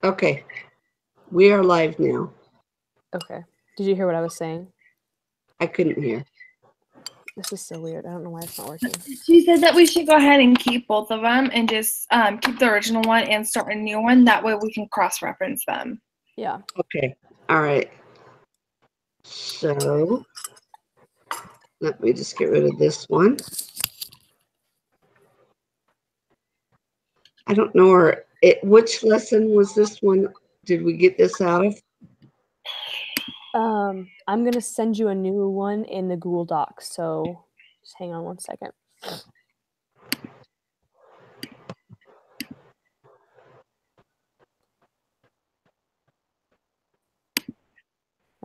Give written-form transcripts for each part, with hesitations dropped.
Okay, we are live now. Okay. Did you hear what I was saying? I couldn't hear. This is so weird. I don't know why it's not working. She said that we should go ahead and keep both of them and just keep the original one and start a new one. That way we can cross-reference them. Yeah. Okay, all right. So let me just get rid of this one. I don't know which lesson was this one? Did we get this out of? I'm gonna send you a new one in the Google Docs. So just hang on one second.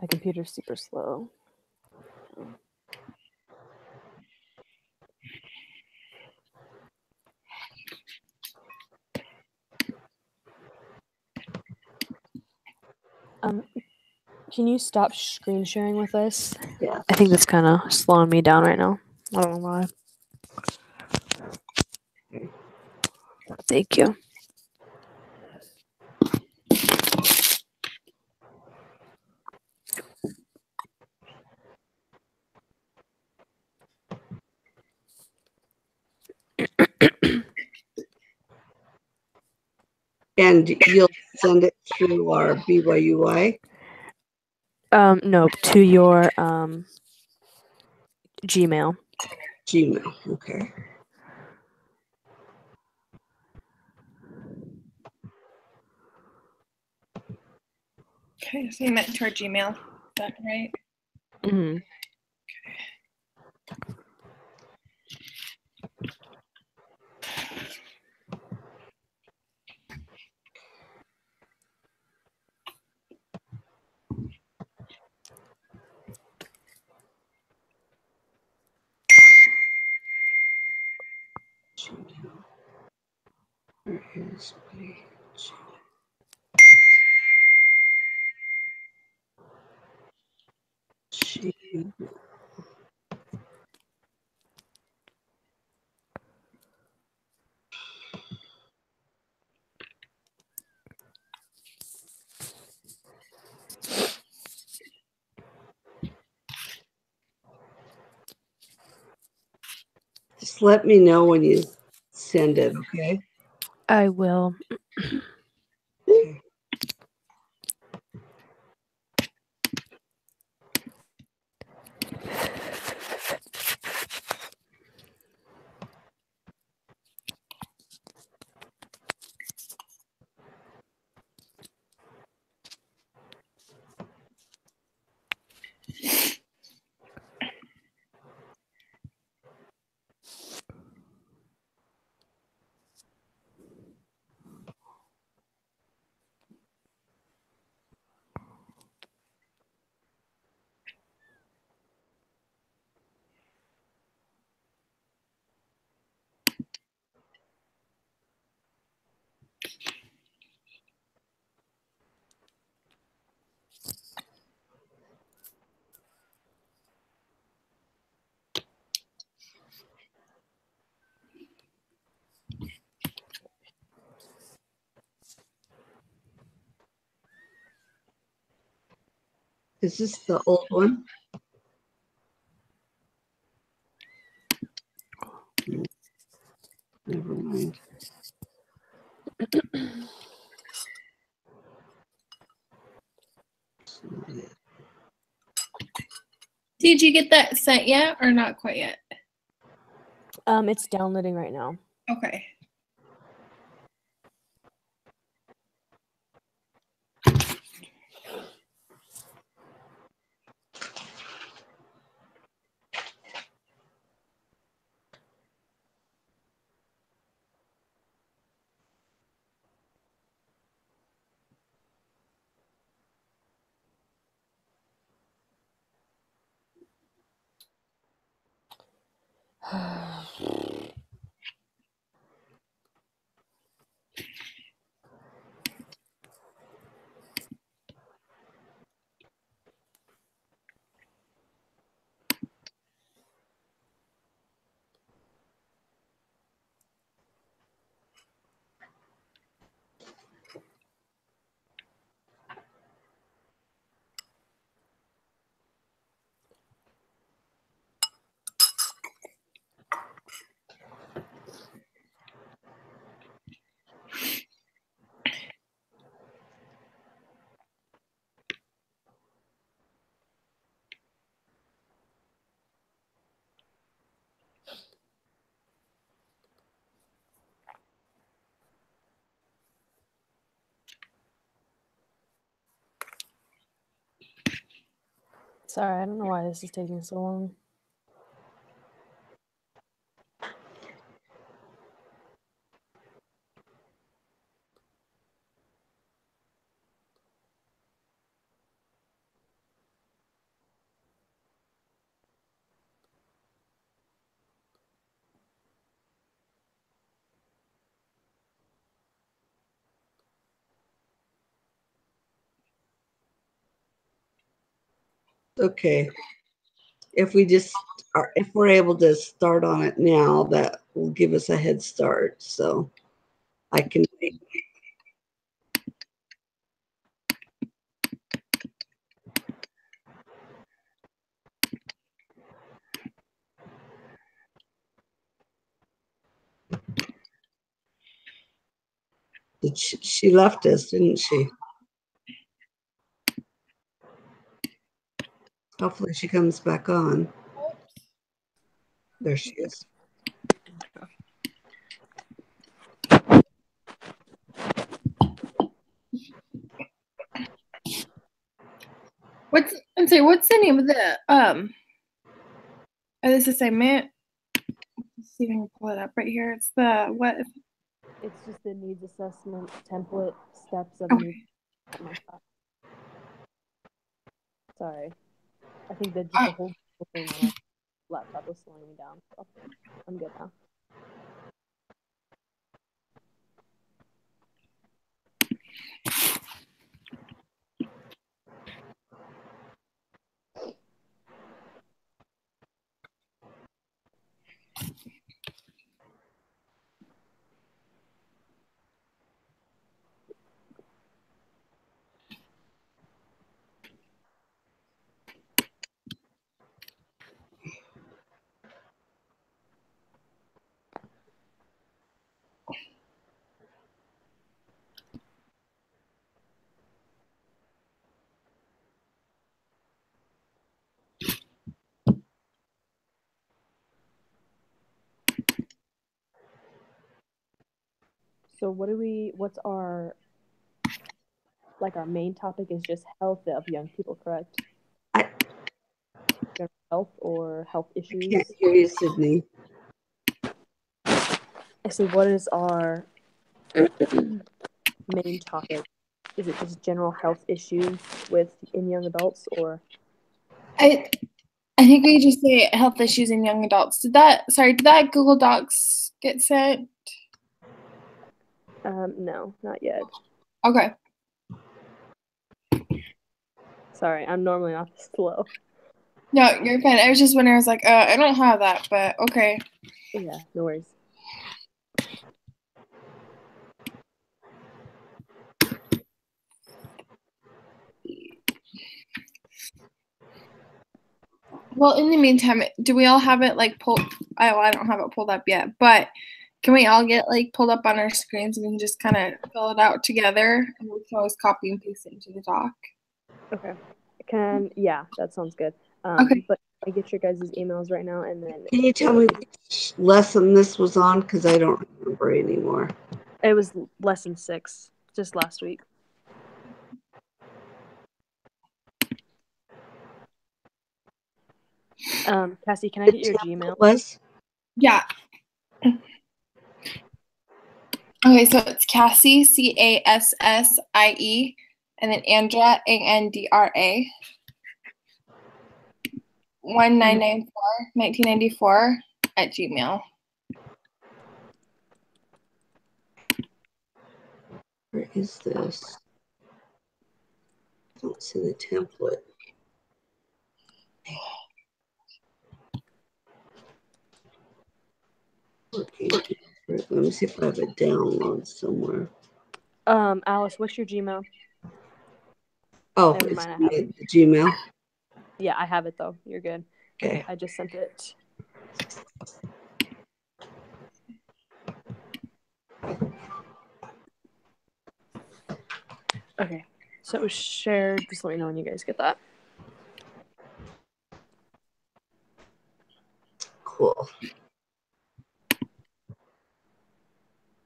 My computer's super slow. Can you stop screen sharing with us? Yeah. I think that's kind of slowing me down right now. I don't know why. Okay. Thank you. And you'll send it through our BYUI? No, to your Gmail. Gmail, okay. Okay, so you meant to our Gmail. Is that right? Mm-hmm. Where is my Gmail? Just let me know when you send it, okay? I will. Okay. Is this the old one? Never mind. Did you get that sent yet or not quite yet? It's downloading right now. Okay. Sorry, I don't know why this is taking so long. Okay. If we're able to start on it now, that will give us a head start. So I can wait. She left us, didn't she? Hopefully she comes back on. There she is. What's the name of the this assignment? Let's see if I can pull it up right here. It's the what? It's just the needs assessment template steps of Okay. needs. Something like that. Sorry, I think that just the whole thing on my laptop was slowing me down. So I'm good now. So what's our main topic is just health of young people, correct? General health or health issues? I can't hear you, Sidney. I see. What is our main topic? Is it just general health issues in young adults, or? I think we just say health issues in young adults. Did that Google Docs get sent? No, not yet. Okay. Sorry, I'm normally not this slow. No, you're fine. I was just wondering. I was like, I don't have that, but okay. Yeah, no worries. Well, in the meantime, do we all have it like pulled? I don't have it pulled up yet, but can we all get like pulled up on our screens and we can just kind of fill it out together, and we can always copy and paste it into the doc. Okay. Yeah, that sounds good. Okay. But I get your guys' emails right now, and then Can you tell me which lesson this was on? Because I don't remember anymore. it was lesson 6, just last week. Cassie, can I get your Gmail? Was? Yeah. Okay, so it's Cassie, Cassie, and then Andra, Andra, 1994 at Gmail. Where is this? I don't see the template. Okay. Let me see if I have it download somewhere. Alice, what's your Gmail? Oh, Never it's mind, I have it. the Gmail. Yeah, I have it though. You're good. Okay. I just sent it. Okay. So it was shared. Just let me know when you guys get that. Cool.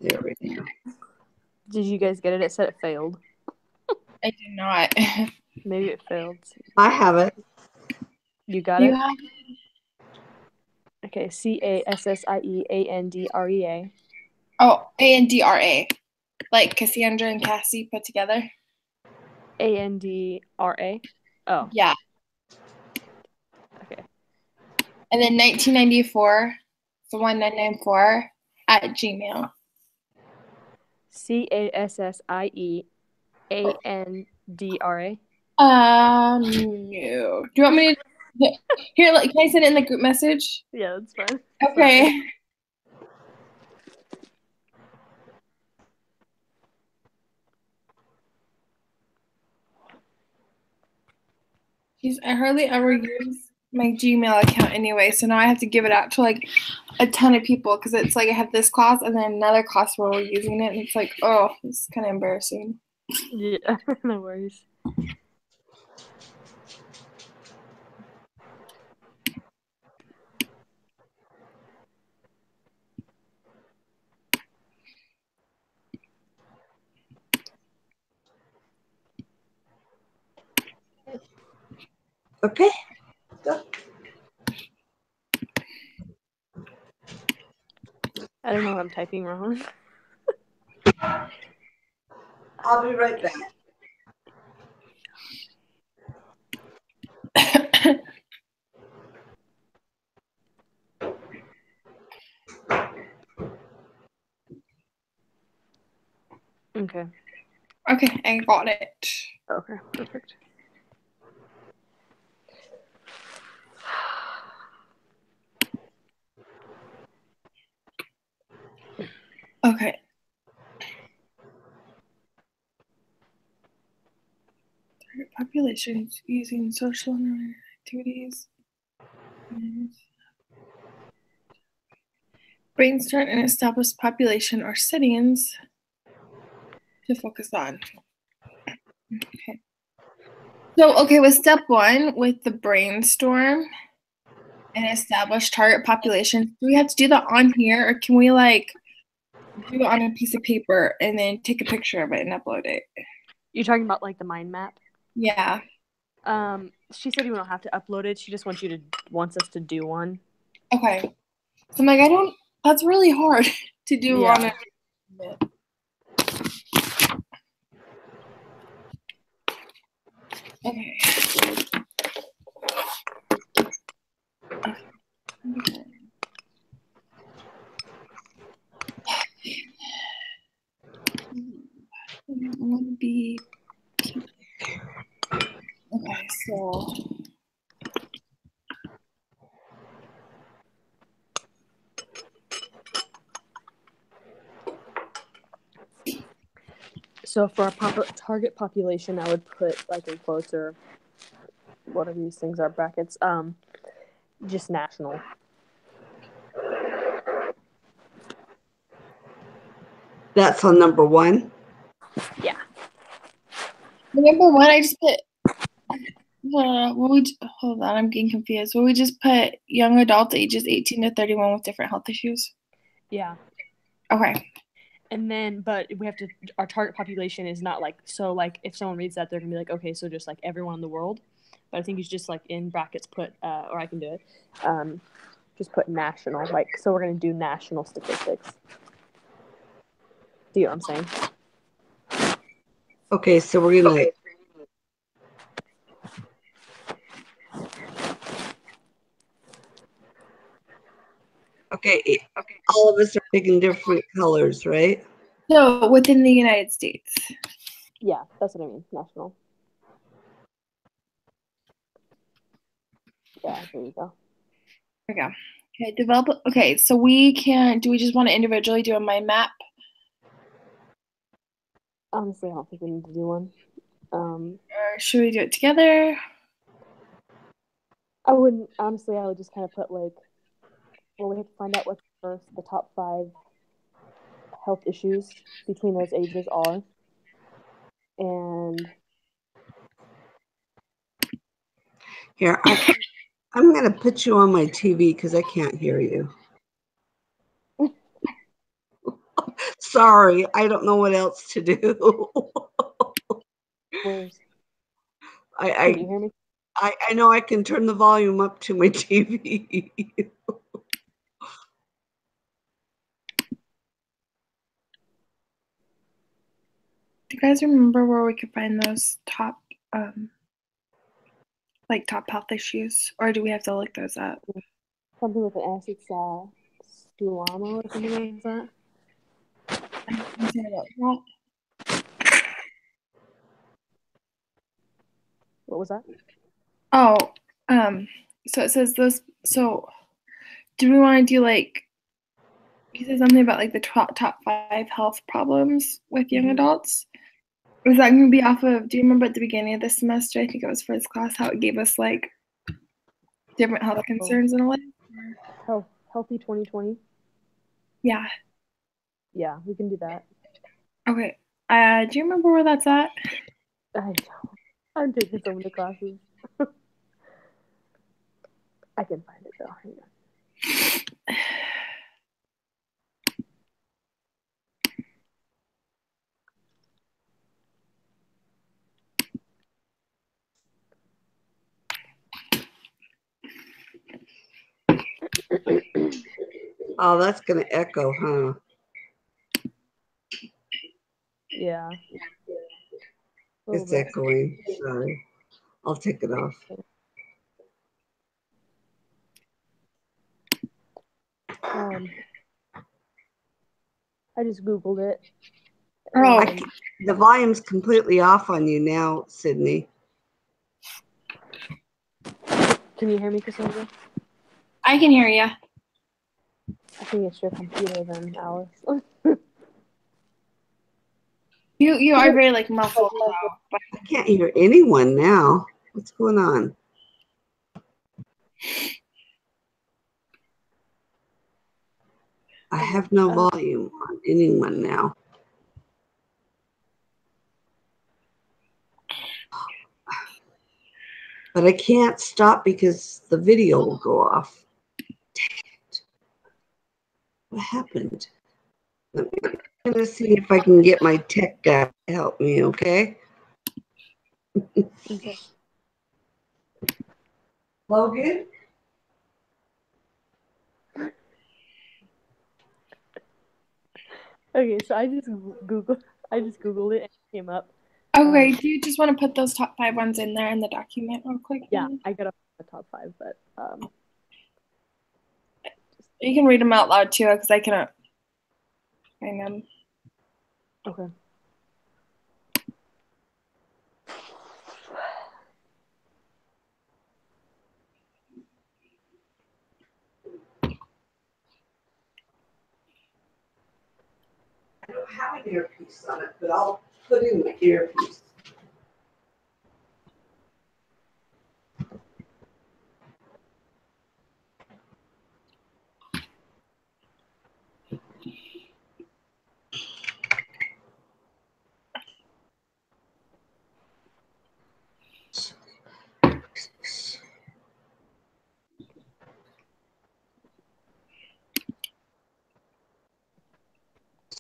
There we go. Did you guys get it? It said it failed. I did not. Maybe it failed. I have it. You got You it? have Okay, CASSIEANDREA. oh ANDRA, like Cassandra and Cassie put together. ANDRA. Oh, Yeah, okay. and then 1994, so 1994 at Gmail. CASSIEANDRA. No. Do you want me to here? Like, can I send it in the group message? Yeah, that's fine. Okay. Jeez, I hardly ever use my Gmail account anyway, so now I have to give it out to like a ton of people because it's like I have this class and then another class where we're using it, and it's like, oh, it's kind of embarrassing. Yeah, no worries. Okay. Go. I don't know what I'm typing wrong. I'll be right back. Okay. Okay, I got it. Okay, perfect. Okay. Target populations using social and activities. Brainstorm and establish population or settings to focus on. Okay. So, okay, with step 1, with the brainstorm and establish target population, do we have to do that on here, or can we like do it on a piece of paper and then take a picture of it and upload it? You talking about like the mind map? Yeah. She said you don't have to upload it. She just wants us to do one. Okay. So I'm like, that's really hard to do on a. Okay. I want to be. Okay, so. So for a target population, I would put like in quotes or whatever these things are, brackets, just national. That's on number 1? Yeah. Number 1, I just put. Hold on, I'm getting confused. Will we just put young adults ages 18 to 31 with different health issues? Yeah. Okay. And then, but we have to, our target population is not like, so like if someone reads that, they're gonna be like, okay, so just like everyone in the world. But I think you should just like in brackets put, or I can do it, just put national, like, so we're gonna do national statistics. Do you know what I'm saying? Okay, so we're gonna. Okay, all of us are picking different colors, right? So within the United States. Yeah, that's what I mean, national. Yeah, there you go. There we go. Okay, develop. Okay, so we can. Do we just want to individually do a mind map? Honestly, I don't think we need to do one. Or should we do it together? I wouldn't. Honestly, I would just kind of put like, well, we have to find out what the top 5 health issues between those ages are, and Here, I'm gonna put you on my TV because I can't hear you. Sorry, I don't know what else to do. where's? Can you hear me? I know I can turn the volume up to my TV. Do you guys remember where we could find those top health issues, or do we have to look those up? Something with an S. It's stulama or something like that. I'm sorry about that. What was that? Oh, so it says those. So, do we want to do like? He said something about like the top 5 health problems with young adults. Was that going to be off of? Do you remember at the beginning of the semester? I think it was first class how it gave us like different health concerns and all that. Healthy 2020. Yeah. Yeah, we can do that. Okay. Do you remember where that's at? I don't. I'm taking so many classes. I can find it though. Hang on. Oh, that's going to echo, huh? Yeah. It's echoing. Sorry. I'll take it off. I just Googled it. Oh. The volume's completely off on you now, Sidney. Can you hear me, Cassandra? I can hear you. I think it's your computer then, Alice. You are very like muffled though. But I can't hear anyone now. What's going on? I have no volume on anyone now. But I can't stop because the video will go off. Dang it. What happened? I'm going to see if I can get my tech guy to help me, okay? Okay. Logan? Okay, so I just Googled it and it came up. okay, do you just want to put those top 5 ones in there in the document real quick? Yeah, I got the top 5, but you can read them out loud too, because I cannot find them. Okay. I don't have an earpiece on it, but I'll put in my earpiece.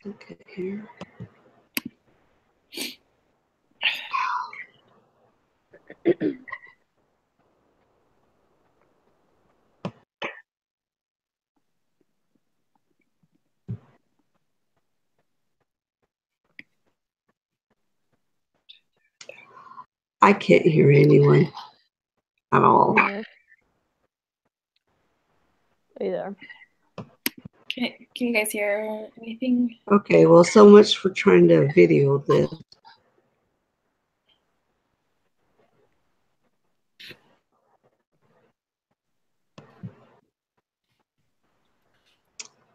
Okay, here. I can't hear anyone at all. Yeah. Hey there. Can you guys hear anything? Okay, well, so much for trying to video this.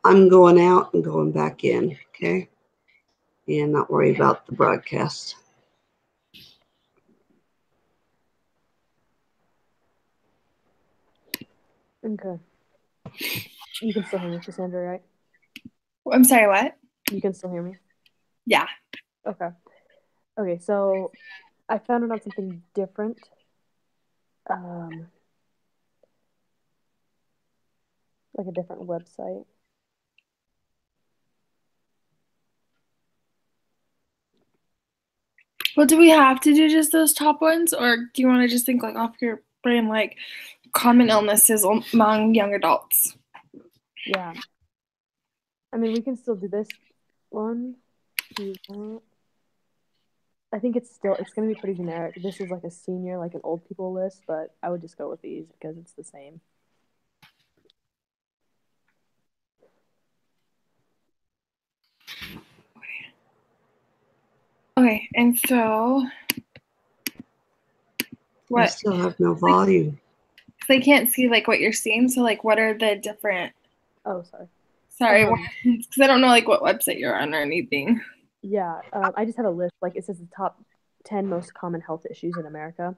I'm going out and going back in, okay? And not worry about the broadcast. Okay. You can still hear me, Cassandra, right? I'm sorry, what? You can still hear me? Yeah. Okay. Okay, so I found it on something different. Like a different website. Well, do we have to do just those top ones, or do you want to just think like off your brain like common illnesses among young adults. Yeah. I mean, we can still do this one. Do you want? I think it's going to be pretty generic. This is like a senior, like an old people list, but I would just go with these because it's the same. Okay, and so what? I still have no volume. Because I can't see like what you're seeing. So like, what are the different? Oh, sorry. Sorry, because I don't know like what website you're on or anything. Yeah, I just have a list. Like it says the top 10 most common health issues in America.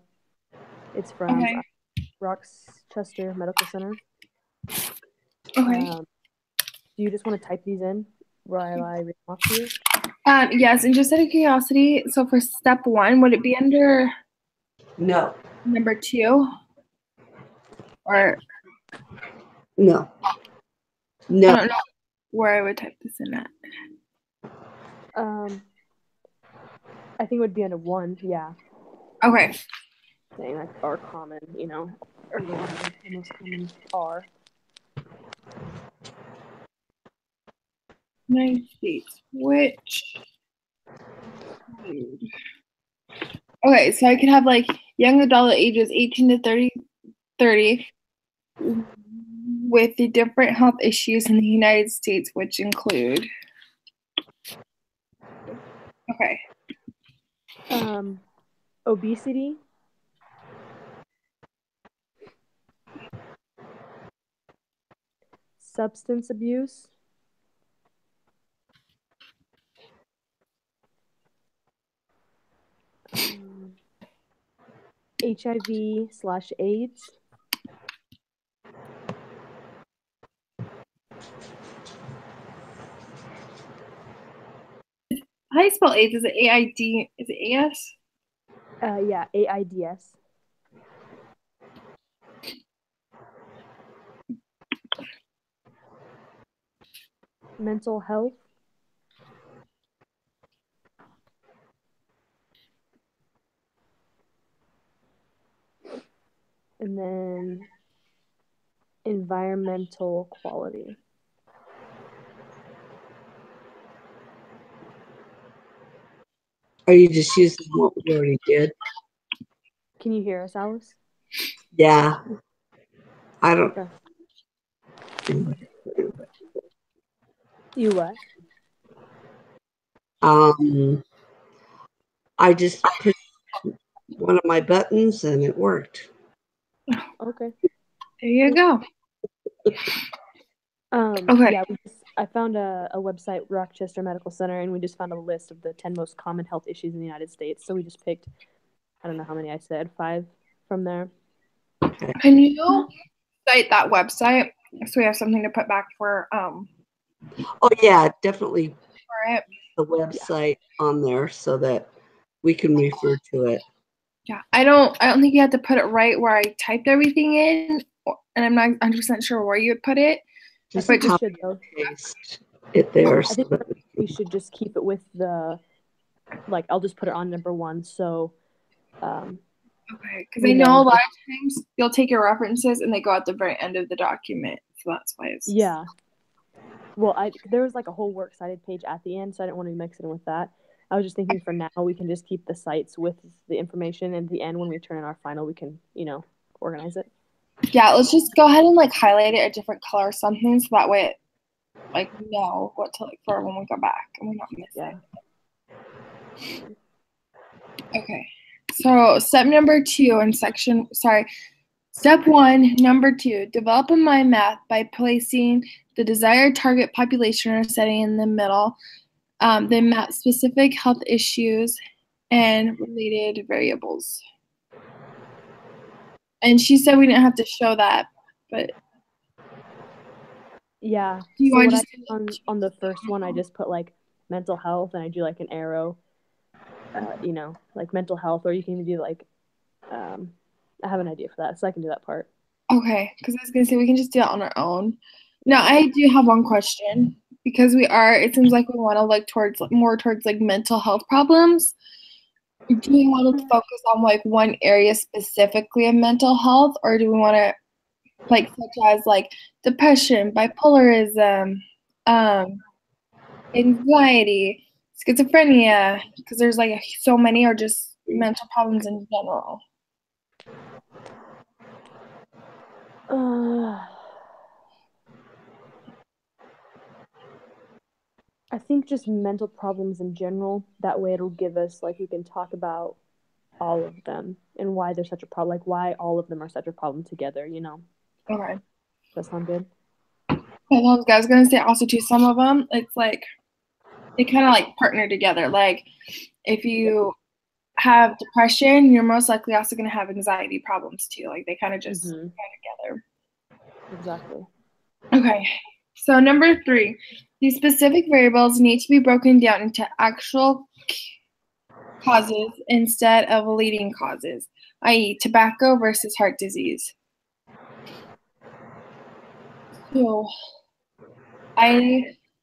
It's from Rochester Medical Center. Okay. Do you just want to type these in while I read them off to you? Yes, and just out of curiosity, so for step 1, would it be under No. number 2? Or No. I don't know where I would type this in at. I think it would be under 1, yeah. Okay. Saying like are common, or the most common are. United States. Which? Okay, so I could have like young adult ages 18 to 30 with the different health issues in the United States, which include. Okay. Obesity. Substance abuse. HIV/AIDS. How do you spell AIDS? Is it A-I-D? Is it A-S? Yeah, AIDS. Mental health. And then environmental quality. Are you just using what we already did? Can you hear us, Alice? Yeah. I don't. Okay. You what? I just pushed one of my buttons and it worked. Okay. There you go. Okay. Yeah, I found a website, Rochester Medical Center, and we just found a list of the 10 most common health issues in the United States. So we just picked, I don't know how many I said, 5 from there. Okay. Can you cite that website so we have something to put back for Oh yeah, definitely for it. The website on there so that we can refer to it. Yeah, I don't think you have to put it right where I typed everything in, and I'm not 100% sure where you would put it. Just but just paste it there. I think we should just keep it with the, like, I'll just put it on number 1. So, okay, because I know a lot of times you'll take your references and they go at the very end of the document, so that's why it's. Yeah. Well, there was like a whole works cited page at the end, so I didn't want to be mixing with that. I was just thinking for now we can just keep the sites with the information, and at the end when we turn in our final, we can, organize it. Yeah, let's just go ahead and like highlight it a different color or something, so that way, we know what to look for when we go back and we're not missing. Yeah. Okay, so step number 2 in Step 1, number 2, develop a mind map by placing the desired target population or setting in the middle. Then map specific health issues and related variables. And she said we didn't have to show that, but. Yeah. So what I did on the first one, I just put like mental health and I do like an arrow, like mental health, or you can even do like, I have an idea for that, so I can do that part. Okay, because I was going to say we can just do it on our own. Now, I do have one question, because it seems like we want to look more towards like mental health problems. Do we want to focus on like one area specifically of mental health, or do we want to like such as like depression, bipolarism, anxiety, schizophrenia, because there's like so many, or just mental problems in general? I think just mental problems in general. That way it'll give us, like, we can talk about all of them and why they're such a problem, like why all of them are such a problem together, you know? Okay. That sound good? I was gonna say also too, some of them, it's like they kind of like partner together. Like if you have depression, you're most likely also gonna have anxiety problems too. Like they kind of just go together. Exactly. Okay. So number 3, these specific variables need to be broken down into actual causes instead of leading causes, i.e., tobacco versus heart disease. So,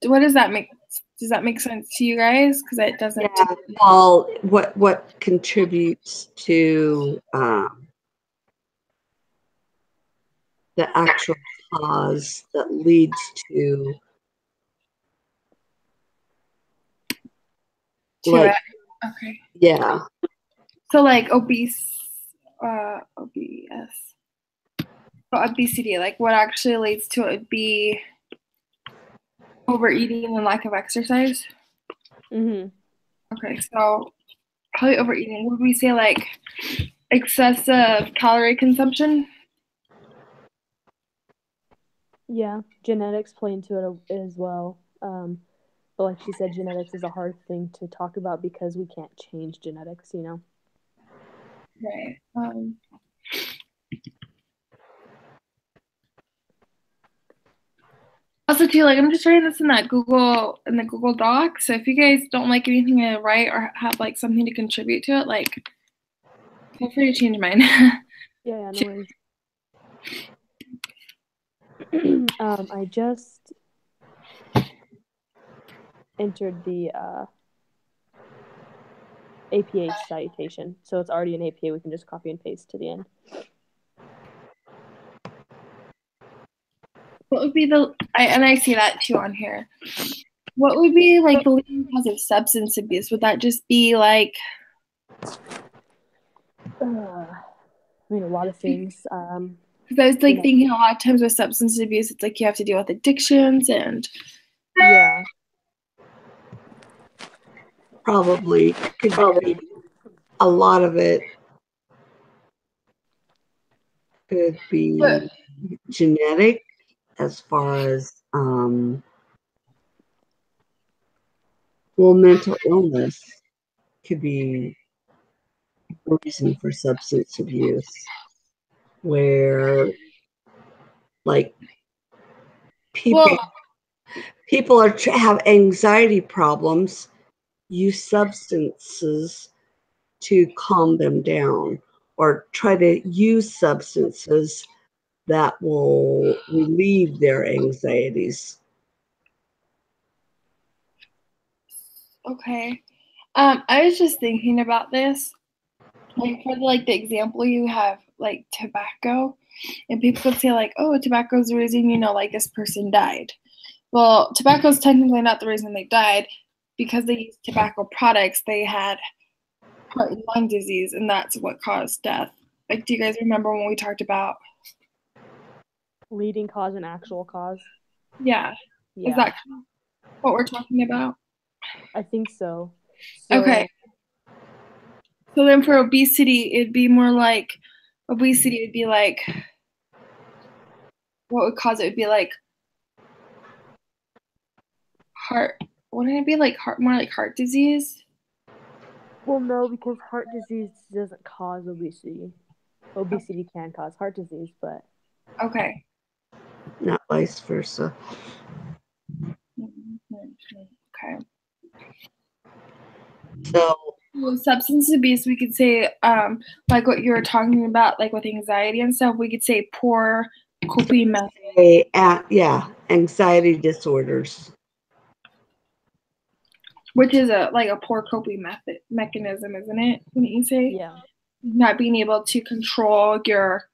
what does that make? Does that make sense to you guys? Because it doesn't. Yeah. Well, what contributes to the actual cause that leads to like it. Okay. Yeah. So like obesity, like what actually leads to it would be overeating and lack of exercise. Okay, so probably overeating. Would we say like excessive calorie consumption? Yeah, genetics play into it as well. But like she said, genetics is a hard thing to talk about because we can't change genetics, you know? Right. Also, too, like I'm just writing this in the Google Doc. So if you guys don't like anything to write or have like something to contribute to it, like feel free to change mine. Yeah, no worries. I just entered the APA citation, so it's already an APA. We can just copy and paste to the end. What would be I see that too on here. What would be like the leading cause of substance abuse? Would that just be like? I mean, a lot of things. Because I was like thinking a lot of times with substance abuse, it's like you have to deal with addictions and. Yeah. Probably could be a lot of it could be genetic as far as mental illness could be a reason for substance abuse, where like people have anxiety problems, use substances to calm them down, or try to use substances that will relieve their anxieties. Okay. I was just thinking about this. Like for the example you have, like tobacco, and people could say like, oh, tobacco's the reason, like this person died. Well, tobacco is technically not the reason they died, because they used tobacco products. They had heart and lung disease, and that's what caused death. Like, do you guys remember when we talked about leading cause and actual cause? Yeah. Is that what we're talking about? I think so. Okay. So then for obesity, it'd be more like, obesity would be like, what would cause it would be like heart, wouldn't it be like more like heart disease? Well, no, because heart disease doesn't cause obesity. Obesity can cause heart disease, but. Okay. Not vice versa. Okay. So with substance abuse, we could say, like what you were talking about, like with anxiety and stuff, we could say poor coping methods. Yeah, anxiety disorders. which is a poor coping mechanism, isn't it? Wouldn't you say? Yeah. Not being able to control your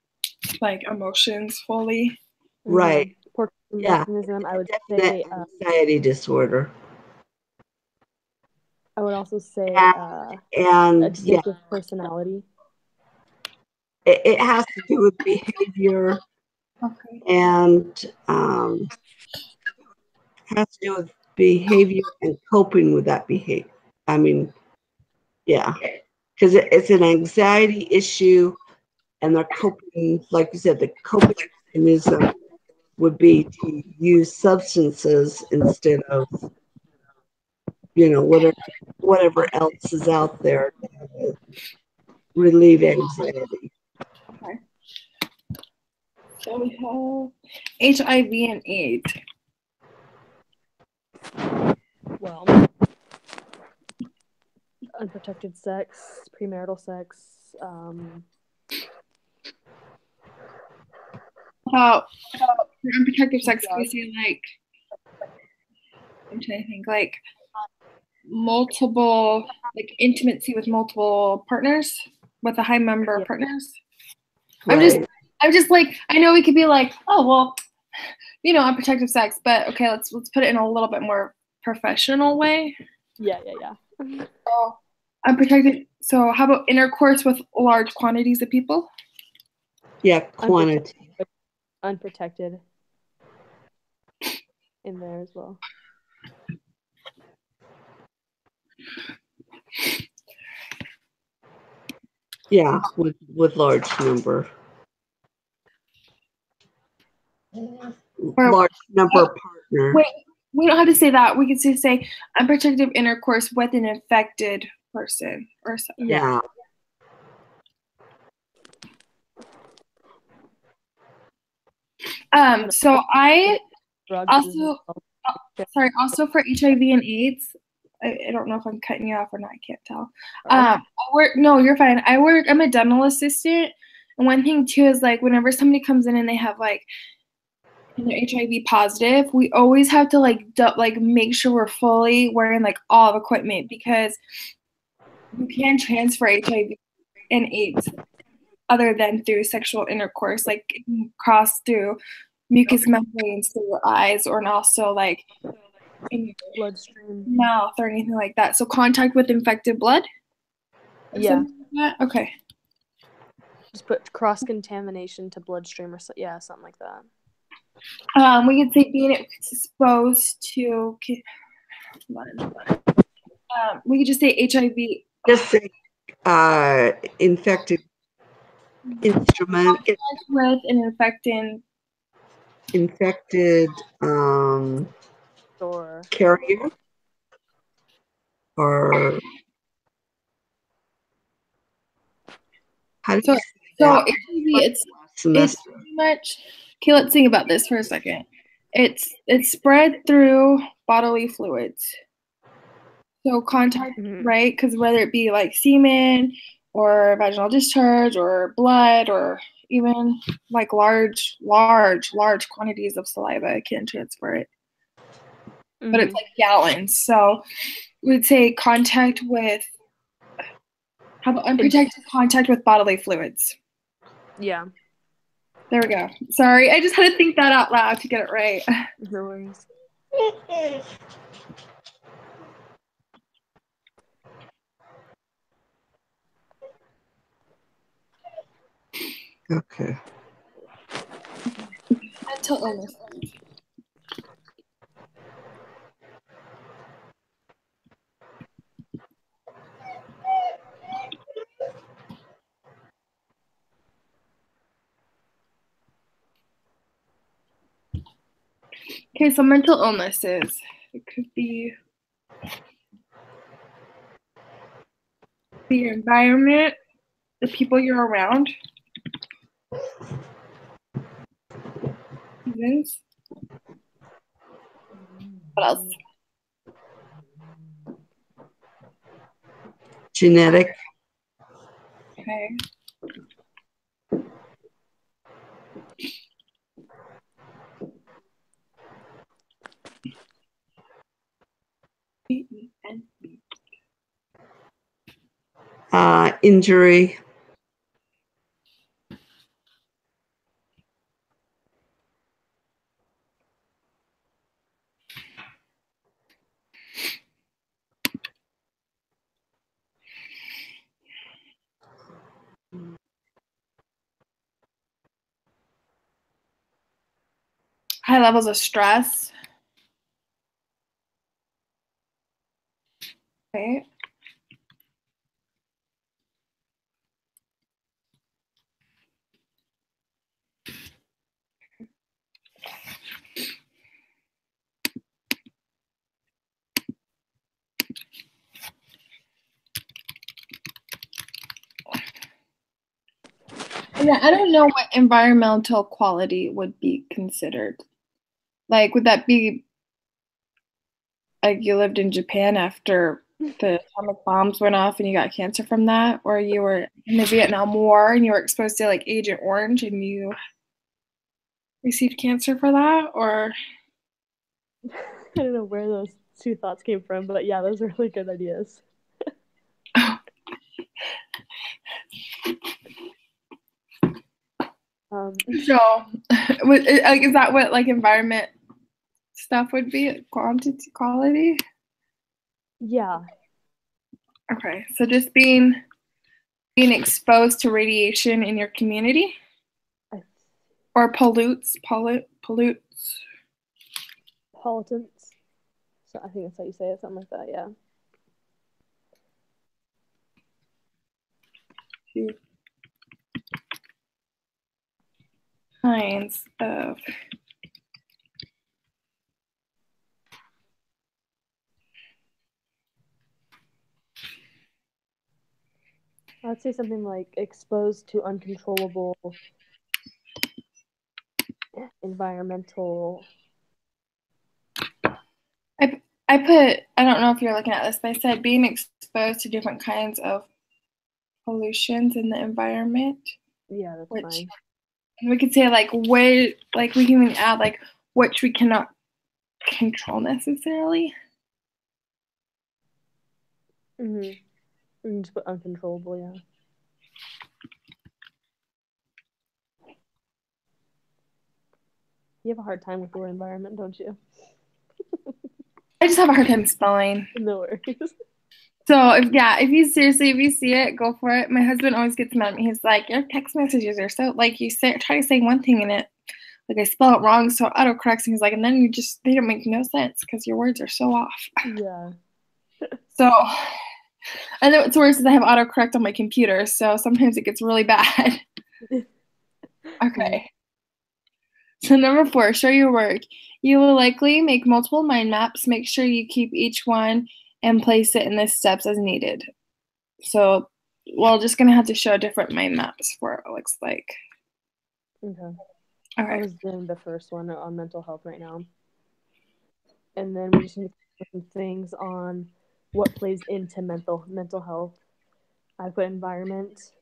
emotions fully. Right. Poor Yeah. mechanism. I would Definite say anxiety disorder. I would also say and addictive personality. It has to do with behavior. Okay. And has to do with behavior and coping with that behavior. I mean, yeah, because it's an anxiety issue, and they're coping, like you said, the coping mechanism would be to use substances instead of, whatever else is out there to relieve anxiety. Okay. So we have HIV and AIDS. Well, unprotected sex, premarital sex. About unprotected sex, we say I'm trying to think multiple intimacy with multiple partners, with a high number of partners. Right. I'm just I know we could be oh well, unprotected sex, but okay, let's put it in a little bit more professional way. Yeah. So unprotected. So how about intercourse with large quantities of people? Yeah, quantity. Unprotected in there as well. Yeah, with large number. Large number of partners. Wait, we don't have to say that. We could just say unprotected intercourse with an infected person or something. Yeah. So I also for HIV and AIDS, I don't know if I'm cutting you off or not, I can't tell. No, you're fine. I'm a dental assistant. And one thing too is whenever somebody comes in and they have and they're HIV positive, we always have to make sure we're fully wearing all of equipment, because you can transfer HIV and AIDS other than through sexual intercourse, it can cross through mucous membranes through your eyes, or also in your bloodstream, mouth, or anything like that. So contact with infected blood. Yeah. Like that? Okay. Just put cross contamination to bloodstream, or something like that. We could say being exposed to. We could just say HIV. Just say infected instrument. With an infected carrier, or how do you say that? HIV, it's pretty much. Okay, let's think about this for a second. It's spread through bodily fluids. So contact, right? Because whether it be semen or vaginal discharge or blood, or even large quantities of saliva can transfer it. But it's gallons. So we'd say contact with, how about unprotected contact with bodily fluids? Yeah. There we go. Sorry, I just had to think that out loud to get it right. No worries. Okay. Mental illness. Okay, so mental illnesses. It could be the environment, the people you're around. Reasons. What else? Genetic. Okay. injury. High levels of stress. Right. Yeah, I don't know what environmental quality would be considered. Like, would that be like you lived in Japan after the atomic bombs went off and you got cancer from that? Or you were in the Vietnam War and you were exposed to like Agent Orange and you received cancer for that? Or I don't know where those two thoughts came from, but yeah, those are really good ideas. So, like, is that what like environment stuff would be? Quality? Yeah. Okay, so just being exposed to radiation in your community, or pollutants. Pollutants. So I think that's how you say it, something like that. Yeah. Kinds of I would say something like exposed to uncontrollable environmental. I put, I don't know if you're looking at this, but I said being exposed to different kinds of pollutions in the environment. Yeah, that's fine. We could say like what, like we can even add like which we cannot control necessarily. Mm-hmm. And just put uncontrollable, yeah. You have a hard time with the word environment, don't you? I just have a hard time spelling. No worries. So if you see it, go for it. My husband always gets mad at me. He's like, your text messages are so like you say try to say one thing in it, like I spell it wrong, so autocorrects, and he's like, and then they don't make no sense because your words are so off. Yeah. So, and then what's worse is I have autocorrect on my computer, so sometimes it gets really bad. Okay. So number 4, show your work. You will likely make multiple mind maps. Make sure you keep each one and place it in the steps as needed. So we're just gonna have to show different mind maps for what it looks like. Okay. Okay. I was doing the first one on mental health right now. And then we just need to put some things on what plays into mental health. I put environment,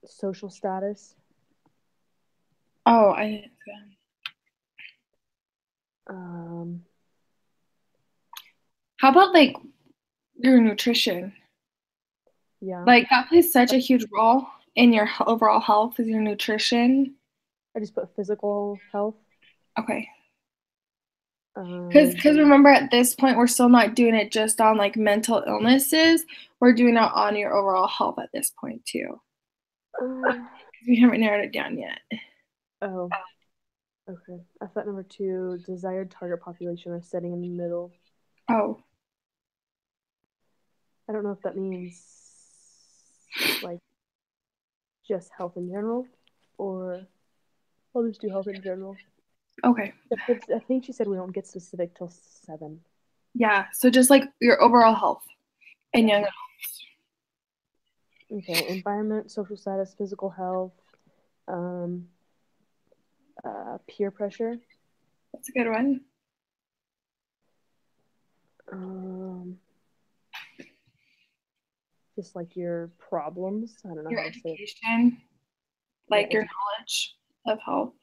social status. Oh, I didn't see that. How about like your nutrition? Yeah. Like that plays such a huge role in your overall health is your nutrition. I just put physical health. Okay. Because remember at this point we're still not doing it just on like mental illnesses. We're doing it on your overall health at this point too. We haven't narrowed it down yet. Oh. Okay. I thought number 2, desired target population or setting in the middle. Oh. I don't know if that means like just health in general, or I'll just do health in general. Okay. I think she said we don't get specific till 7. Yeah. So just like your overall health and young adults. Okay. Environment, social status, physical health, peer pressure. That's a good one. Just like your problems. I don't know your how to say it. education, like your knowledge of health.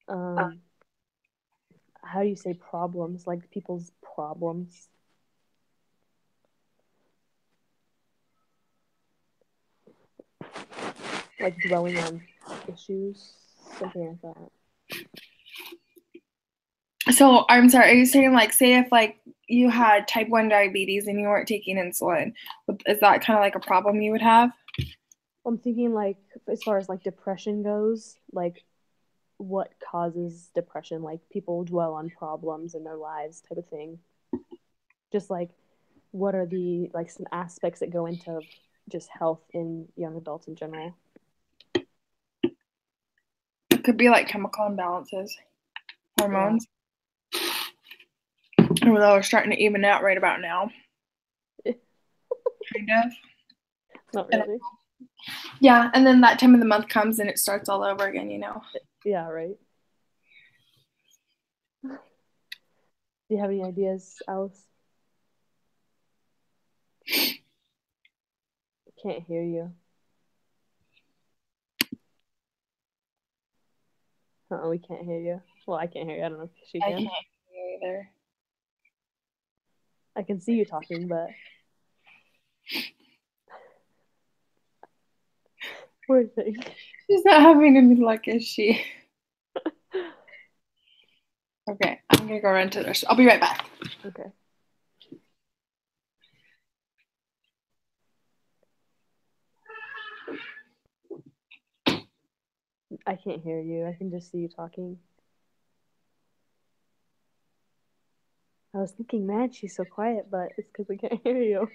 How do you say problems? Like people's problems. Like dwelling on issues, something like that. So I'm sorry, are you saying like, say if like you had type 1 diabetes and you weren't taking insulin, is that kind of like a problem you would have? I'm thinking like as far as like depression goes, like what causes depression? Like people dwell on problems in their lives type of thing. Just like what are the like some aspects that go into just health in young adults in general? It could be like chemical imbalances, hormones. Although we're starting to even out right about now. Kind of. Not really. Yeah, and then that time of the month comes and it starts all over again, you know. Yeah, right. Do you have any ideas, Alice? Can't hear you. We can't hear you. Well, I can't hear you. I don't know if she can. I can't hear you either. I can see you talking, but poor thing. She's not having any luck, is she? Okay, I'm gonna go run to this. I'll be right back. Okay. I can't hear you. I can just see you talking. I was thinking, man, she's so quiet, but it's because we can't hear you.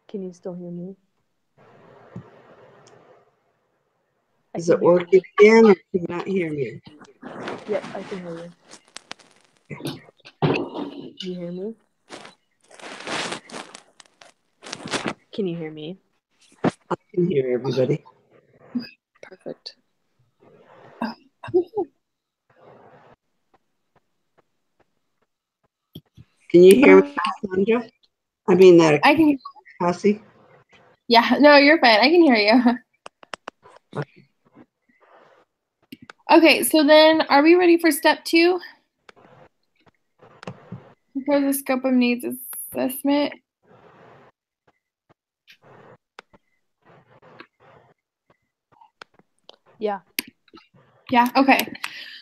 Can you still hear me? Is it working again, or can you not hear me? Yep, I can hear you. Can you hear me? Can you hear me? I can hear everybody. Perfect. Can you hear me, Sandra? I mean, I can. Cassie? Yeah, no, you're fine. I can hear you. Okay, so then are we ready for step 2? For the scope of needs assessment. Yeah. Yeah, okay.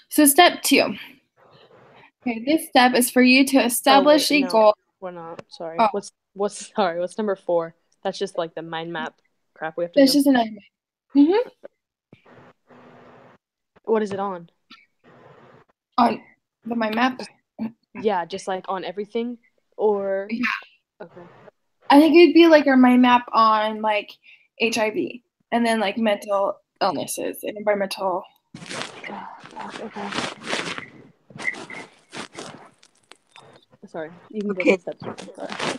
So step 2. Okay, this step is for you to establish a goal. We're not. Sorry. Oh. What's number 4? That's just like the mind map crap we have to That's do. just an mind map. What is it on? On the mind map? Yeah, just like on everything, or yeah. Okay. I think it'd be like our mind map on like HIV, and then like mental illnesses and environmental. Okay. Sorry, you can Okay. go to steps. Sorry.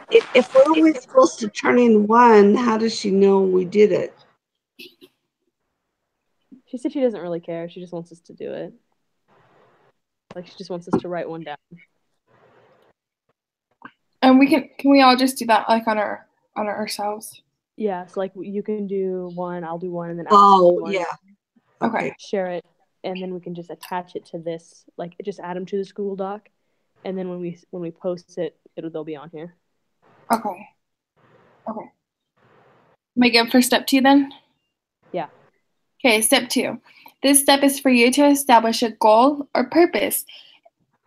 If we're only supposed to turn in 1, how does she know we did it? She said she doesn't really care. She just wants us to do it. Like she just wants us to write one down. And can we all just do that like on ourselves? Yeah, so like you can do 1, I'll do 1, and then yeah. Okay. Share it, and then we can just attach it to this, like just add them to the school doc, and then when we post it, they'll be on here. Okay. Am I good for step 2 then? Yeah. Okay, step 2. This step is for you to establish a goal or purpose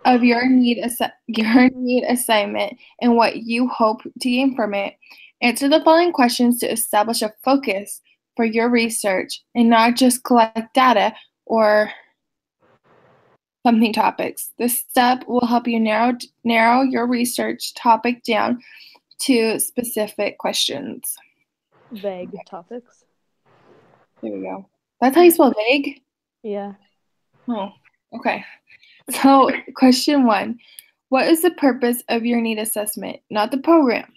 of your need assignment and what you hope to gain from it. Answer the following questions to establish a focus for your research and not just collect data or something topics. This step will help you narrow your research topic down to specific questions. Vague topics. There we go. That's how you spell vague? Yeah. Oh, okay. So, question 1. What is the purpose of your need assessment, not the program?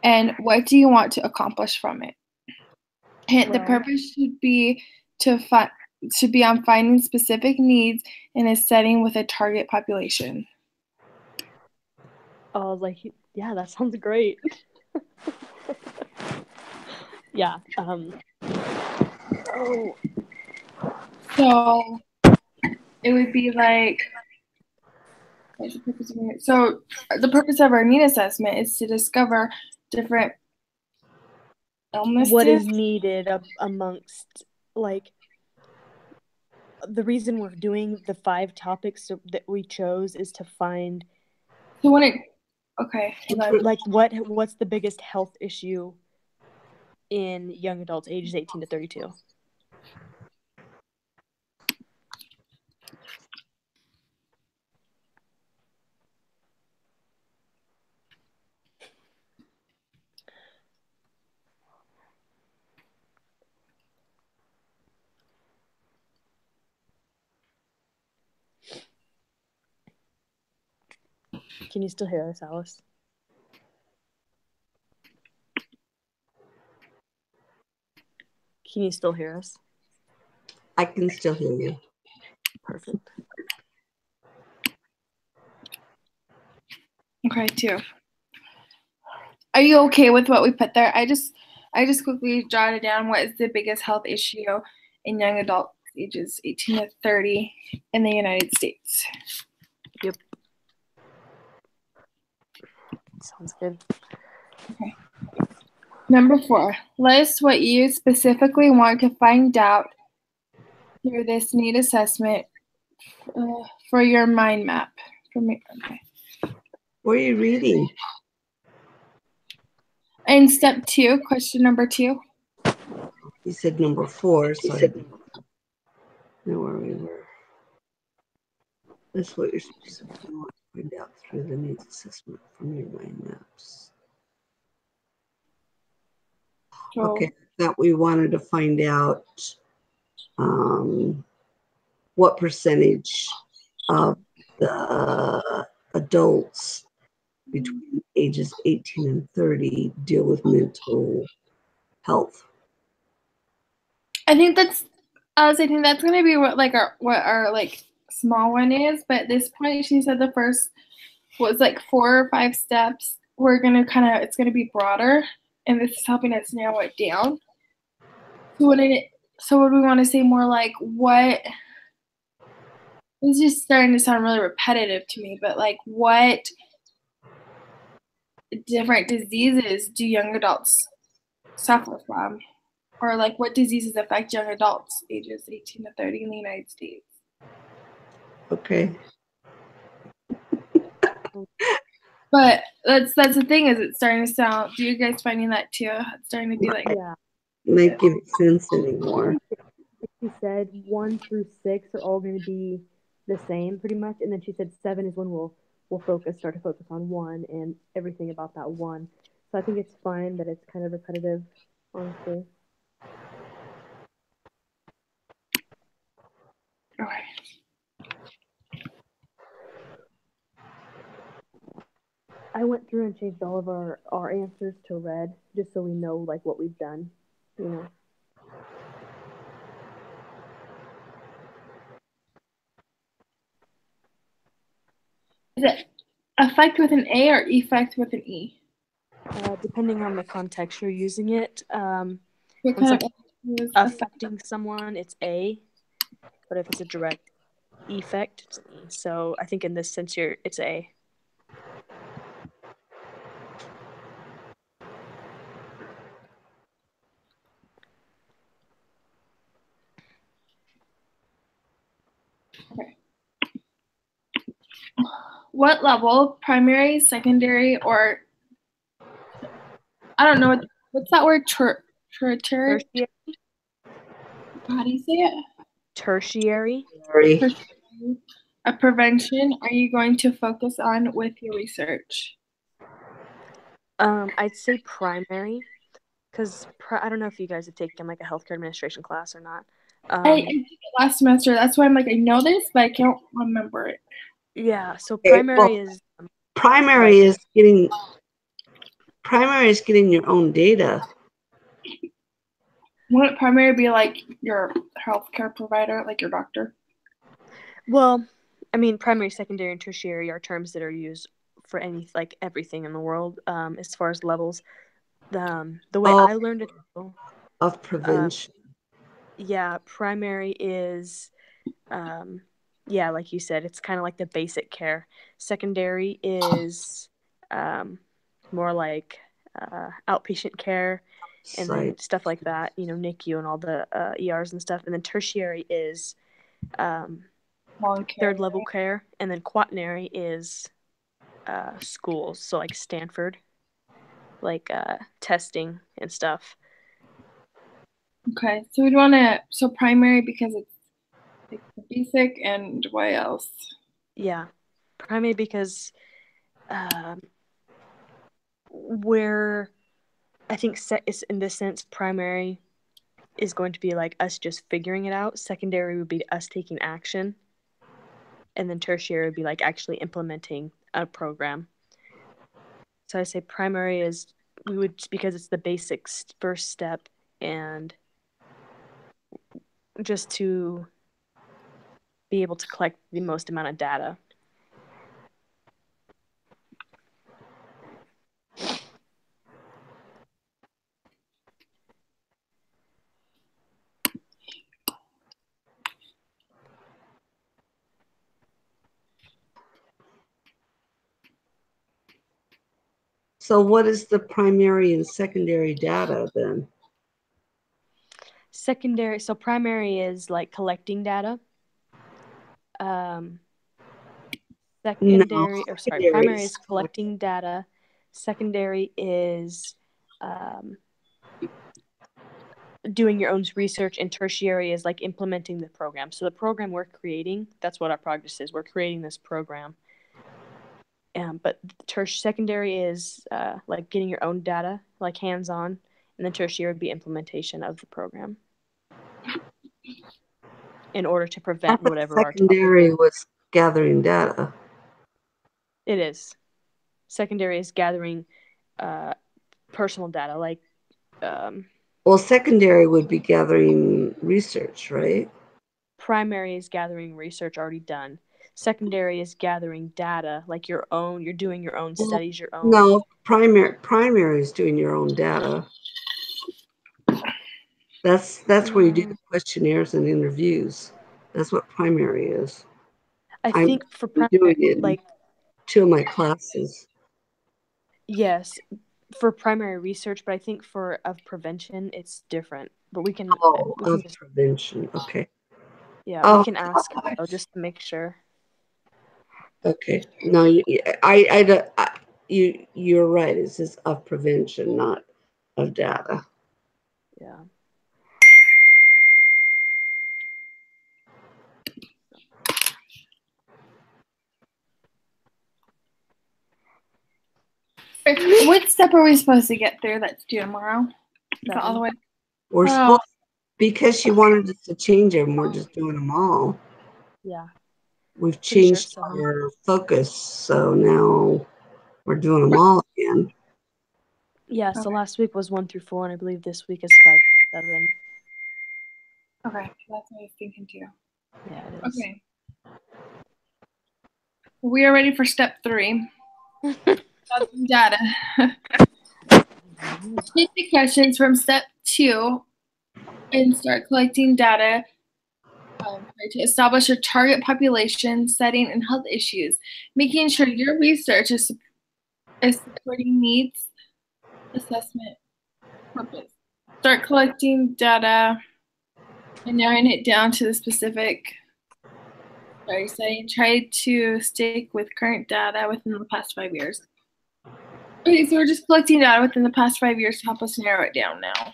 And what do you want to accomplish from it? Hint, the purpose should be on finding specific needs in a setting with a target population. I was like, yeah, that sounds great. Yeah. So it would be like, so the purpose of our need assessment is to discover different illnesses. What is needed amongst, like, the reason we're doing the 5 topics that we chose is to find. So when it, okay, like what's the biggest health issue in young adults ages 18 to 32? Can you still hear us, Alice? Can you still hear us? I can still hear you. Perfect. Okay, 2. Are you okay with what we put there? I just quickly jotted down what is the biggest health issue in young adults ages 18 to 30 in the United States. Yep. Sounds good. Okay. Number 4, list what you specifically want to find out through this need assessment for your mind map. Okay. What are you reading? And step 2, question number 2. You said number 4, so I didn't know where we were. That's what you're specifically want to find out through the needs assessment from your mind maps. Okay, I thought we wanted to find out what percentage of the adults between ages 18 and 30 deal with mental health. I think that's going to be what our like small one is, but at this point she said the first was like 4 or 5 steps. We're going to it's going to be broader, and this is helping us narrow it down. So would we want to say more like what? It's just starting to sound really repetitive to me, but like what different diseases do young adults suffer from? Or like what diseases affect young adults ages 18 to 30 in the United States? Okay. But that's the thing, is it's starting to sound, do you guys finding that too? It's starting to be like, yeah, making sense anymore. She said 1 through 6 are all going to be the same pretty much, and then she said 7 is when we'll start to focus on 1 and everything about that 1. So I think it's fine that it's kind of repetitive, honestly. okay. I went through and changed all of our answers to red just so we know like what we've done, you know. Is it affect with an A or effect with an E? Depending on the context you're using it. What kind of affecting someone, it's A, but if it's a direct effect, it's E. So I think in this sense, it's A. Okay. what level, primary, secondary, or I don't know what's that word? Tertiary? Tertiary. How do you say it? Tertiary. Tertiary. A prevention are you going to focus on with your research? I'd say primary, because I don't know if you guys have taken like a healthcare administration class or not. I took it last semester. That's why I'm like, I know this, but I can't remember it. Yeah. So Okay, primary well, is primary is getting your own data. Wouldn't primary be like your healthcare provider, like your doctor? Well, I mean, primary, secondary, and tertiary are terms that are used for everything in the world. As far as levels, the way I learned it of prevention. Yeah, primary is, like you said, it's kind of like the basic care. Secondary is more like outpatient care, and then stuff like that. NICU and all the ERs and stuff. And then tertiary is third level care, and then quaternary is schools, so like Stanford, like testing and stuff. Okay, so we'd want to, so primary because it's like the basic, and what else? Yeah, primary because where I think is in this sense, primary is going to be like us just figuring it out. Secondary would be us taking action, and then tertiary would be like actually implementing a program. So I say primary is because it's the basic first step, and just to be able to collect the most amount of data. So what is the primary and secondary data then? So primary is like collecting data. Primary is collecting data. Secondary is doing your own research, and tertiary is like implementing the program. So the program we're creating, that's what our project is. We're creating this program. But secondary is like getting your own data, like hands-on, and then tertiary would be implementation of the program in order to prevent whatever our secondary was gathering data. It is. Secondary is gathering personal data, like well, secondary would be gathering research, right? Primary is gathering research already done. Secondary is gathering data, like your own. You're doing your own studies, your own. No, primary is doing your own data. That's where you do the questionnaires and interviews. That's what primary is. I think for primary, doing it like 2 of my classes. Yes, for primary research, but I think for prevention, it's different. But we can. Prevention. Okay. Yeah, we can ask though, just to make sure. Okay. No, you're right. It's just of prevention, not of data. Yeah. What step are we supposed to get through that's due tomorrow? Is that all the way? We're supposed because she wanted us to change them. We're just doing them all. Yeah. We've changed our focus, so now we're doing them all again. Yeah, so last week was 1 through 4, and I believe this week is 5 through 7. Okay, that's what I was thinking too. Yeah, it is. Okay. We are ready for step 3. Data. Take the questions from step 2 and start collecting data to establish a target population, setting, and health issues, making sure your research is supporting needs assessment purpose. Start collecting data and narrowing it down to the specific Sorry, saying try to stick with current data within the past 5 years. Okay, so we're just collecting data within the past 5 years to help us narrow it down now.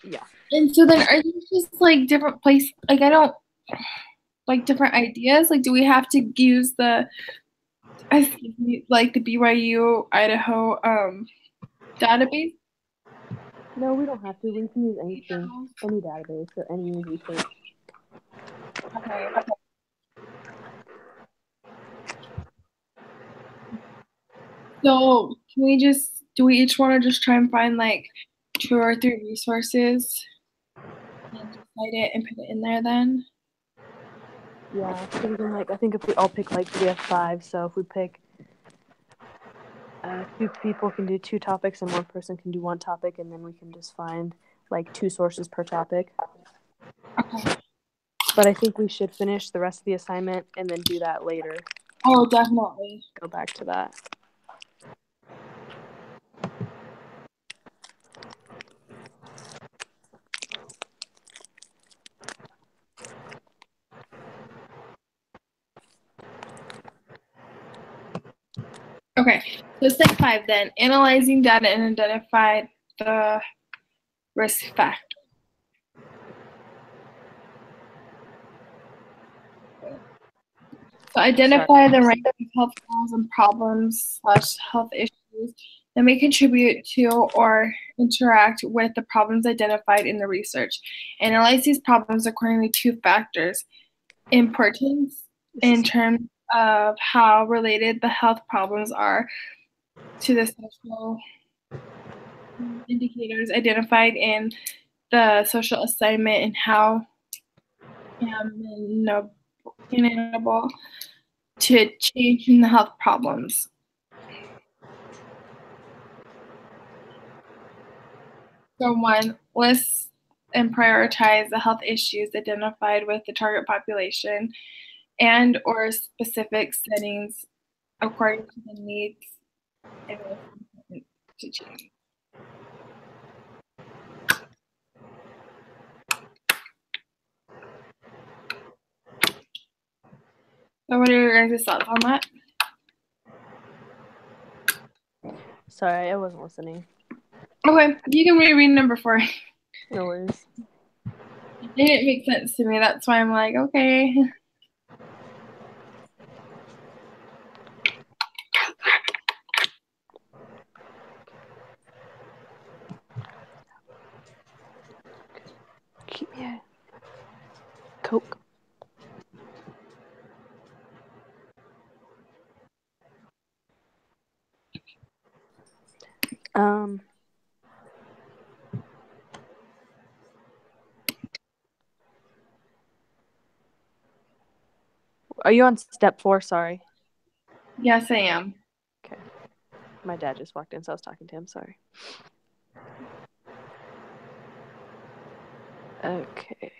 Yeah. And so then are these just like different place, like I don't, like different ideas? Like do we have to use the, like the BYU Idaho database? No, we don't have to. We can use anything, any database or any research. Okay. So can we just, do we each want to just try and find like 2 or 3 resources and decide it and put it in there then? Yeah, so we can I think if we all pick we have 5, so if we pick 2 people can do 2 topics and 1 person can do 1 topic, and then we can just find 2 sources per topic. Okay. But I think we should finish the rest of the assignment and then do that later. Oh, definitely. Go back to that. Okay, so step 5 then, analyzing data and identify the risk factor. So identify the range of health goals and problems / health issues that may contribute to or interact with the problems identified in the research. Analyze these problems according to 2 factors: importance in terms of how related the health problems are to the social indicators identified in the social assignment, and how amenable to change in the health problems. So 1, list and prioritize the health issues identified with the target population and or specific settings according to the needs and to change. So what are your guys' thoughts on that? Sorry, I wasn't listening. Okay, you can reread number 4. No worries. It didn't make sense to me. That's why I'm like, okay. Keep me a Coke. Are you on step 4? Sorry. Yes, I am. Okay. My dad just walked in, so I was talking to him. Sorry. Okay.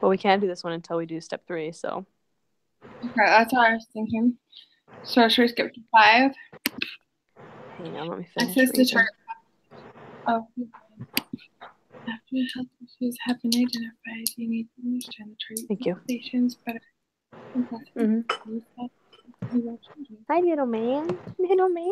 Well, we can't do this one until we do step 3, so. Okay, that's what I was thinking. So should we skip to 5? Hang on, let me finish Access to reading. chart. Oh. After health issues have been identified, you need to understand the Thank you. patients better. Hi, little man. Little man.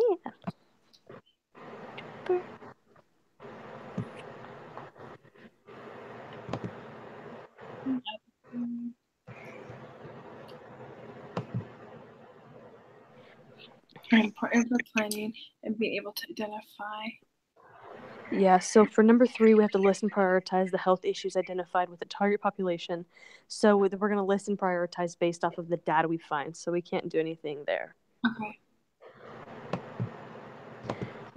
Are important for planning and being able to identify. Yeah, so for number 3, we have to list and prioritize the health issues identified with the target population. So we're going to list and prioritize based off of the data we find, so we can't do anything there. Okay.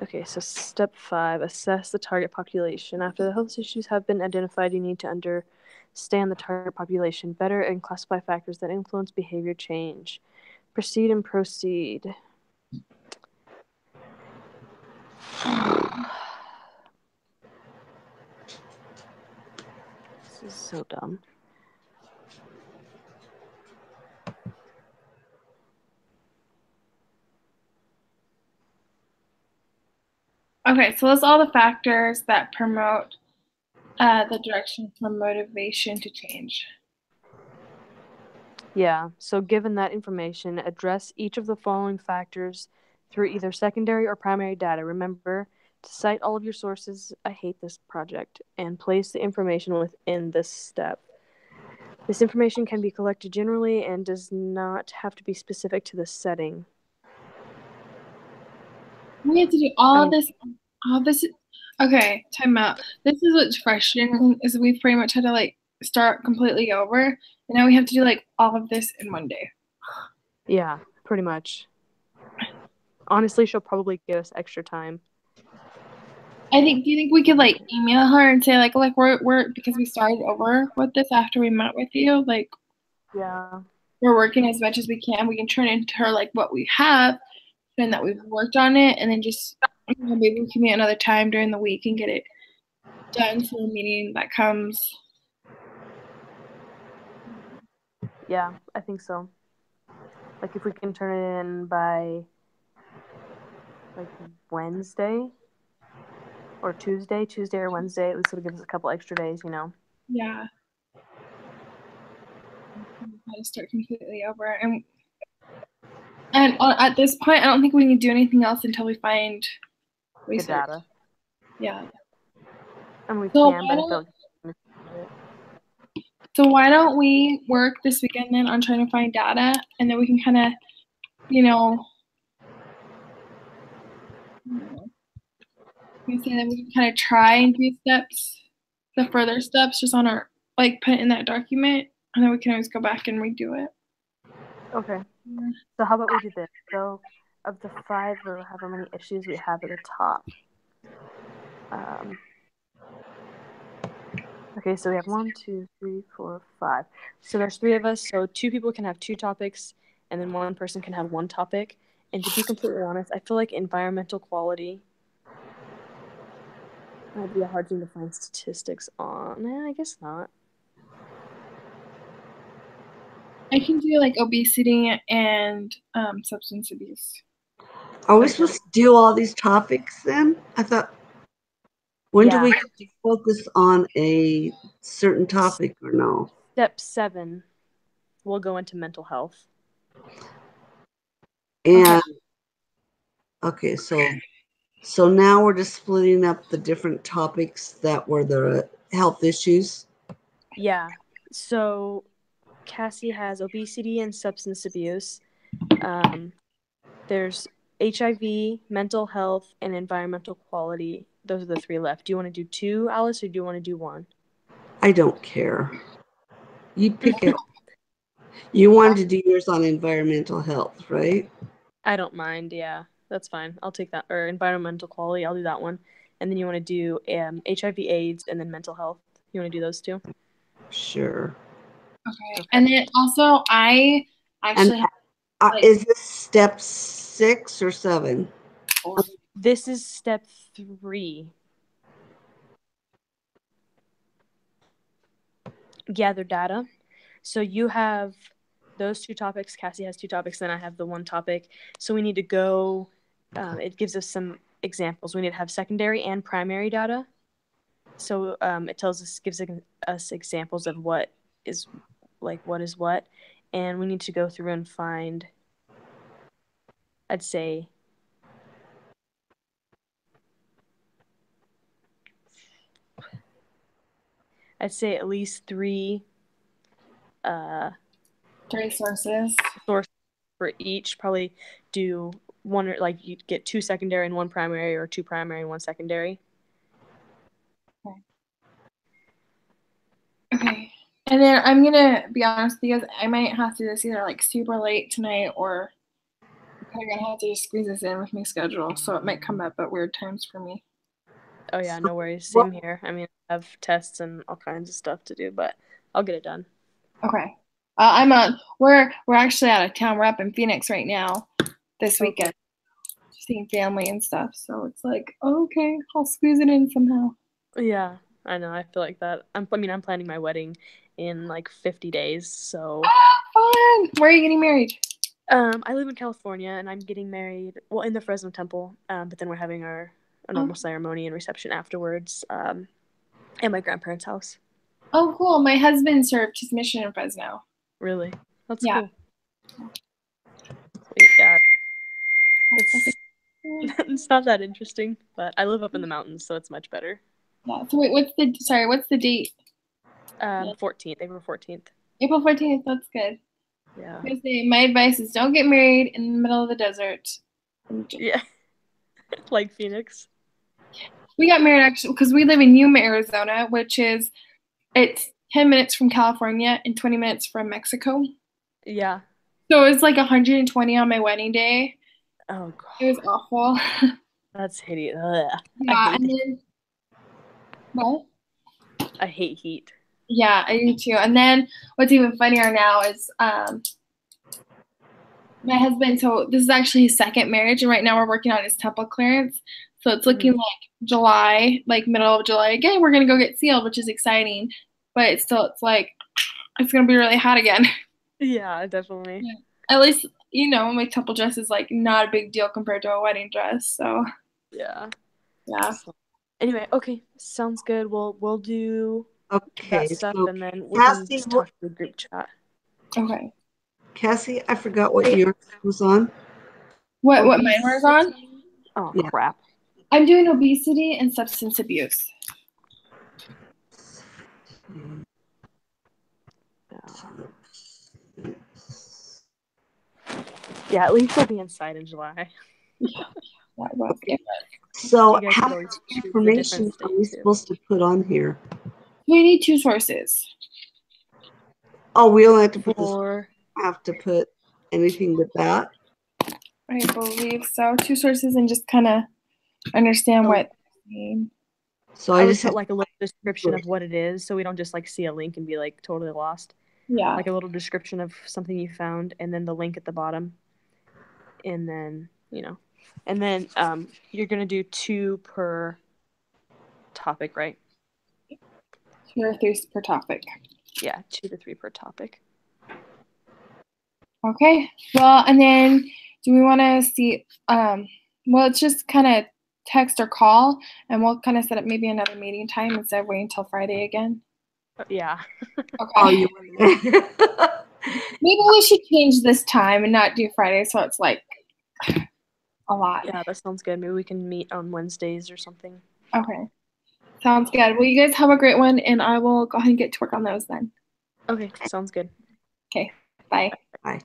Okay, so step 5, assess the target population. After the health issues have been identified, you need to understand the target population better and classify factors that influence behavior change. Proceed. This is so dumb. Okay, so list all the factors that promote the direction from motivation to change. Yeah, so given that information, address each of the following factors through either secondary or primary data. Remember to cite all of your sources, I hate this project, and place the information within this step. This information can be collected generally and does not have to be specific to the setting. We have to do all this. Okay, time out. This is what's frustrating is we've pretty much had to like start completely over, and now we have to do like all of this in one day. Yeah, pretty much. Honestly, she'll probably give us extra time. Do you think we could like email her and say like we're because we started over with this after we met with you, like Yeah. we're working as much as we can. We can turn into her like what we have and that we've worked on it, and then just maybe we can meet another time during the week and get it done for a meeting that comes. Yeah, I think so. Like if we can turn it in by like Wednesday or Tuesday or Wednesday, at least it'll give us a couple extra days, you know. Yeah. Got to start completely over, and at this point, I don't think we can do anything else until we find research. The data. Yeah. And we can, but I feel like so why don't we work this weekend then on trying to find data, and then we can kind of, you know, we can kind of try and do steps, the further steps, just on our like put it in that document, and then we can always go back and redo it. Okay. So how about we do this? So of the 5 or however many issues we have at the top. Okay, so we have 1, 2, 3, 4, 5. So there's 3 of us, so 2 people can have 2 topics, and then 1 person can have 1 topic. And to be completely honest, I feel like environmental quality might be a hard thing to find statistics on. I guess not. I can do like obesity and substance abuse. Are we supposed to do all these topics then? I thought, when do we get to focus on a certain topic or no? Step 7, we'll go into mental health. And, okay, so now we're just splitting up the different topics that were the health issues. Yeah, so Cassie has obesity and substance abuse. There's HIV, mental health, and environmental quality. Those are the 3 left. Do you want to do 2, Alice, or do you want to do 1? I don't care. You pick it. You wanted to do yours on environmental health, right? I don't mind. Yeah, that's fine. I'll take that. Or environmental quality. I'll do that one. And then you want to do HIV/AIDS and then mental health. You want to do those 2? Sure. Okay. And then also, I actually is this step 6 or 7? This is step 3. Gather data. So you have those 2 topics. Cassie has 2 topics. Then I have the 1 topic. So we need to go. It gives us some examples. We need to have secondary and primary data. So it gives us examples of what is what, and we need to go through and find, I'd say, at least 3 sources for each. Probably do 1, or like you get 2 secondary and 1 primary, or 2 primary and 1 secondary. Okay. And then I'm gonna be honest because I might have to do this either like super late tonight, or I'm gonna have to just squeeze this in with my schedule, so it might come up at weird times for me. Oh yeah, no worries. Same here. I mean, I have tests and all kinds of stuff to do, but I'll get it done. Okay. We're actually out of town. We're up in Phoenix right now this weekend, seeing family and stuff. So it's like, okay, I'll squeeze it in somehow. Yeah, I know. I feel like that. I'm planning my wedding in like 50 days. So. Fun. Where are you getting married? I live in California, and I'm getting married, in the Fresno Temple. But then we're having a normal ceremony and reception afterwards. At my grandparents' house. Oh, cool. My husband served his mission in Fresno. Really? That's Yeah. cool. Sweet, yeah. That's It's not that interesting, but I live up in the mountains, so it's much better. Yeah. So wait, what's the date? 14th, April 14th. April 14th. That's good. Yeah. I was gonna say, my advice is don't get married in the middle of the desert. Yeah. Like Phoenix. We got married actually because we live in Yuma, Arizona, it's 10 minutes from California and 20 minutes from Mexico. Yeah. So it was like 120 on my wedding day. Oh god. It was awful. That's hideous. Ugh. Yeah, and then what? I hate heat. Yeah, I do too. And then what's even funnier now is my husband, so this is actually his second marriage, and right now we're working on his temple clearance. So it's looking like July, like middle of July again, we're gonna go get sealed, which is exciting. But it's like it's gonna be really hot again. Yeah, definitely. Yeah. At least, my temple dress is like not a big deal compared to a wedding dress. So Yeah. yeah. So, anyway, okay. Sounds good. We'll do Okay, that stuff so and then we Cassie, can just talk to the group chat. Okay. Cassie, I forgot what yours was on. What mine was on? Oh Yeah. crap. I'm doing obesity and substance abuse. Yeah, at least we'll be inside in July. Yeah. Okay. So You guys how could always much choose a information different are we state, too. supposed to put on here? We need 2 sources. Oh, we don't have to put anything but that. I believe so. 2 sources and just kind of understand what they mean. So I I would just put have like a little description of what it is, so we don't just like see a link and be like totally lost. Yeah. Like a little description of something you found, and then the link at the bottom, and then you're gonna do 2 per topic, right? 2 or 3 per topic. Yeah, 2 to 3 per topic. Okay. Well, and then do we want to see? Well, it's just kind of text or call, and we'll kind of set up maybe another meeting time instead of waiting until Friday again. Yeah. Okay. Oh, you Maybe we should change this time and not do Friday, so it's like a lot. Yeah, that sounds good. Maybe we can meet on Wednesdays or something. Okay. Sounds good. Well, you guys have a great one, and I will go ahead and get to work on those then. Okay, sounds good. Okay. Bye. Bye.